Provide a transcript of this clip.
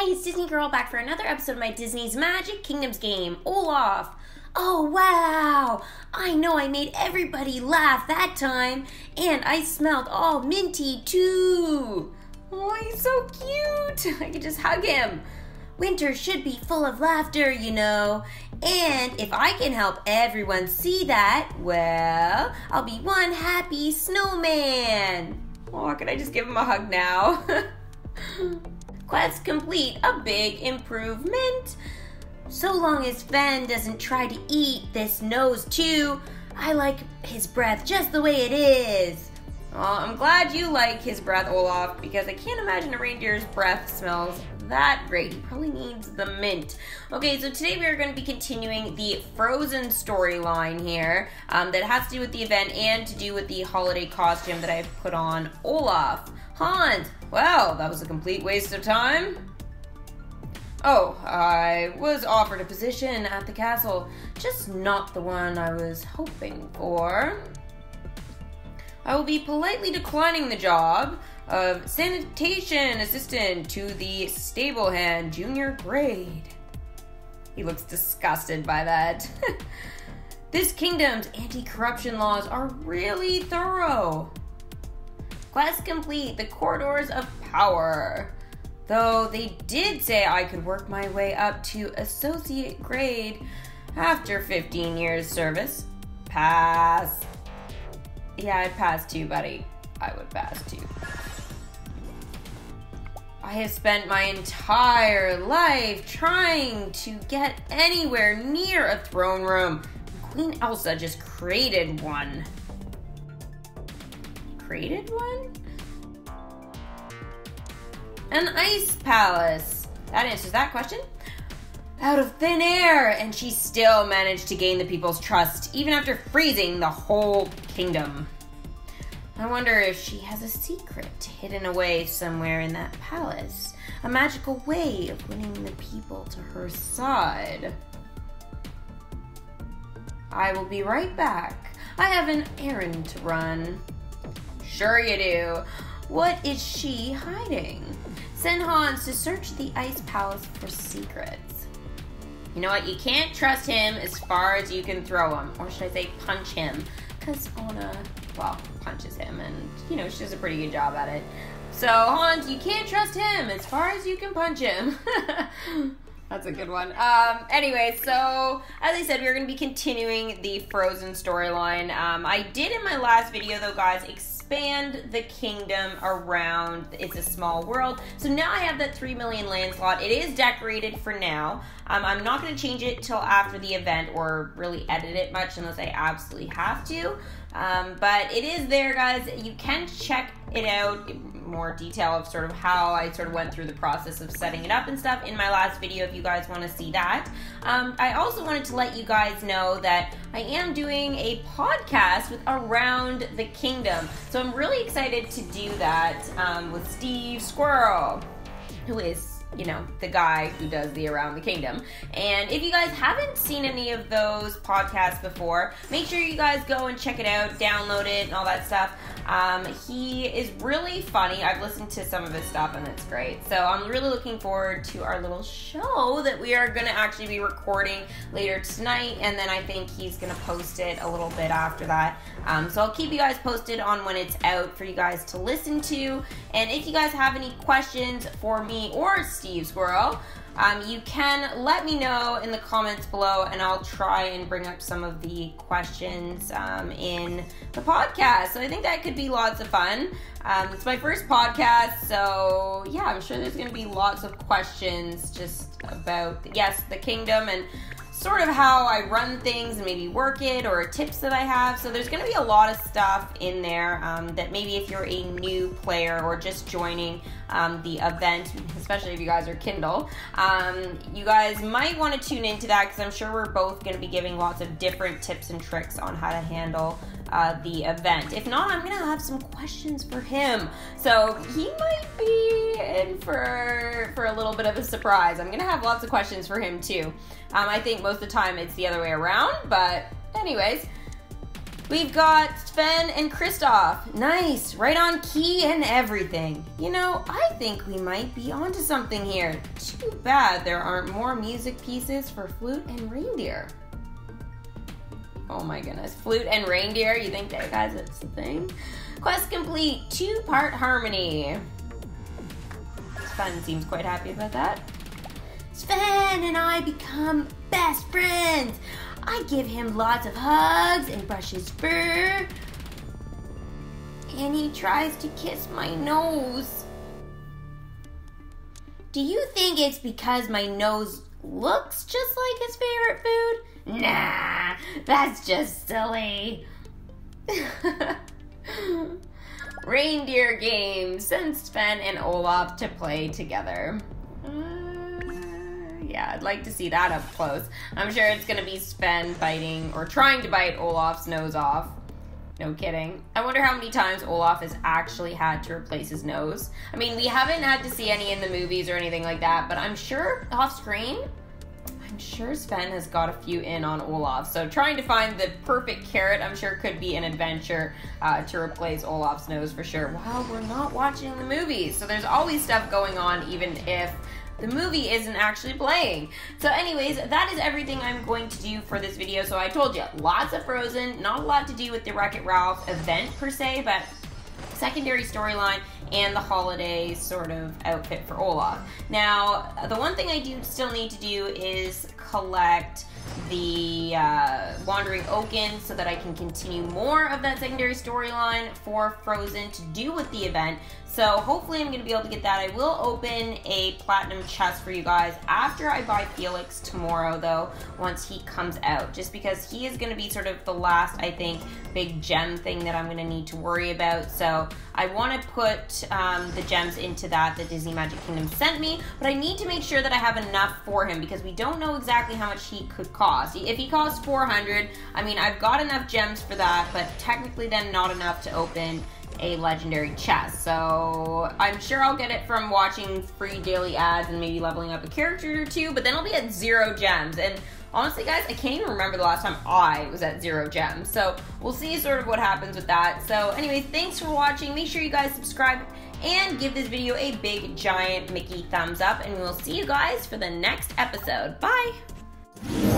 Hi, it's Disney Girl back for another episode of my Disney's Magic Kingdoms game, Olaf. Oh, wow! I know I made everybody laugh that time, and I smelled all minty too. Oh, he's so cute. I could just hug him. Winter should be full of laughter, you know. And if I can help everyone see that, well, I'll be one happy snowman. Oh, can I just give him a hug now? Quest complete, a big improvement. So long as Fen doesn't try to eat this nose too. I like his breath just the way it is. Oh, I'm glad you like his breath, Olaf, because I can't imagine a reindeer's breath smells that great. He probably needs the mint. Okay, so today we are going to be continuing the Frozen storyline here that has to do with the event and to do with the holiday costume that I've put on Olaf. Hans, well, that was a complete waste of time. Oh, I was offered a position at the castle, just not the one I was hoping for. I will be politely declining the job of sanitation assistant to the stable hand junior grade. He looks disgusted by that. This kingdom's anti-corruption laws are really thorough. Quest complete, the corridors of power. Though they did say I could work my way up to associate grade after 15 years service. Pass. Yeah, I'd pass too, buddy. I would pass too. I have spent my entire life trying to get anywhere near a throne room. Queen Elsa just created one. Created one? An ice palace. That answers that question. Out of thin air, and she still managed to gain the people's trust, even after freezing the whole kingdom. I wonder if she has a secret hidden away somewhere in that palace. A magical way of winning the people to her side. I will be right back. I have an errand to run. Sure you do. What is she hiding? Send Hans to search the ice palace for secrets. You know what? You can't trust him as far as you can throw him. Or should I say punch him? Because Anna, well, punches him and, you know, she does a pretty good job at it. So, Hans, you can't trust him as far as you can punch him. That's a good one. Anyway, so, as I said, we're going to be continuing the Frozen storyline. I did in my last video, though, guys, expand the kingdom around It's a Small World. So now I have that 3 million land slot. It is decorated for now. I'm not going to change it till after the event or really edit it much unless I absolutely have to. But it is there, guys. You can check it out in more detail of sort of how I sort of went through the process of setting it up and stuff in my last video if you guys want to see that. I also wanted to let you guys know that I am doing a podcast with Around the Kingdom. So I'm really excited to do that with Steve Squirrel, who is, you know, the guy who does the Around the Kingdom. And if you guys haven't seen any of those podcasts before, make sure you guys go and check it out, download it, and all that stuff. He is really funny. I've listened to some of his stuff, and it's great. So I'm really looking forward to our little show that we are going to actually be recording later tonight, and then I think he's going to post it a little bit after that. So I'll keep you guys posted on when it's out for you guys to listen to. And if you guys have any questions for me or Steve Squirrel, you can let me know in the comments below, and I'll try and bring up some of the questions in the podcast. So I think that could be lots of fun. It's my first podcast, so yeah, I'm sure there's going to be lots of questions just about, yes, the kingdom and sort of how I run things and maybe work it or tips that I have. So there's going to be a lot of stuff in there that maybe if you're a new player or just joining the event, especially if you guys are Kindle, you guys might want to tune into that because I'm sure we're both going to be giving lots of different tips and tricks on how to handle the event. If not, I'm going to have some questions for him. So he might be in for a little bit of a surprise. I'm going to have lots of questions for him too. I think most of the time it's the other way around, but anyways, We've got Sven and Kristoff. Nice, right on key and everything. You know, I think we might be onto something here. Too bad there aren't more music pieces for flute and reindeer. Oh my goodness, flute and reindeer, you think that, guys, it's the thing? Quest complete, 2-part harmony. Sven seems quite happy about that. Sven and I become best friends. I give him lots of hugs and brush his fur. And he tries to kiss my nose. Do you think it's because my nose looks just like his favorite food? Nah, that's just silly. Reindeer games. Send Sven and Olaf to play together. Yeah, I'd like to see that up close. I'm sure it's gonna be Sven biting or trying to bite Olaf's nose off. No kidding. I wonder how many times Olaf has actually had to replace his nose. I mean, we haven't had to see any in the movies or anything like that, but I'm sure off screen, I'm sure Sven has got a few in on Olaf. So trying to find the perfect carrot, I'm sure could be an adventure to replace Olaf's nose for sure. Wow, we're not watching the movies. So there's always stuff going on even if the movie isn't actually playing. So anyways, that is everything I'm going to do for this video. So I told you, lots of Frozen, not a lot to do with the Wreck-It Ralph event per se, but secondary storyline and the holiday sort of outfit for Olaf. Now, the one thing I do still need to do is collect the Wandering Oaken so that I can continue more of that secondary storyline for Frozen to do with the event. So hopefully I'm going to be able to get that. I will open a platinum chest for you guys after I buy Felix tomorrow, though, once he comes out, just because he is going to be sort of the last, I think, big gem thing that I'm going to need to worry about. So I want to put the gems into that Disney Magic Kingdom sent me, but I need to make sure that I have enough for him because we don't know exactly how much he could cost. If he costs 400, I mean, I've got enough gems for that, but technically then not enough to open a legendary chest. So I'm sure I'll get it from watching free daily ads and maybe leveling up a character or two, but then I'll be at 0 gems. And honestly, guys, I can't even remember the last time I was at 0 gems. So we'll see sort of what happens with that. So anyways, thanks for watching. Make sure you guys subscribe and give this video a big giant Mickey thumbs up, and we'll see you guys for the next episode. Bye!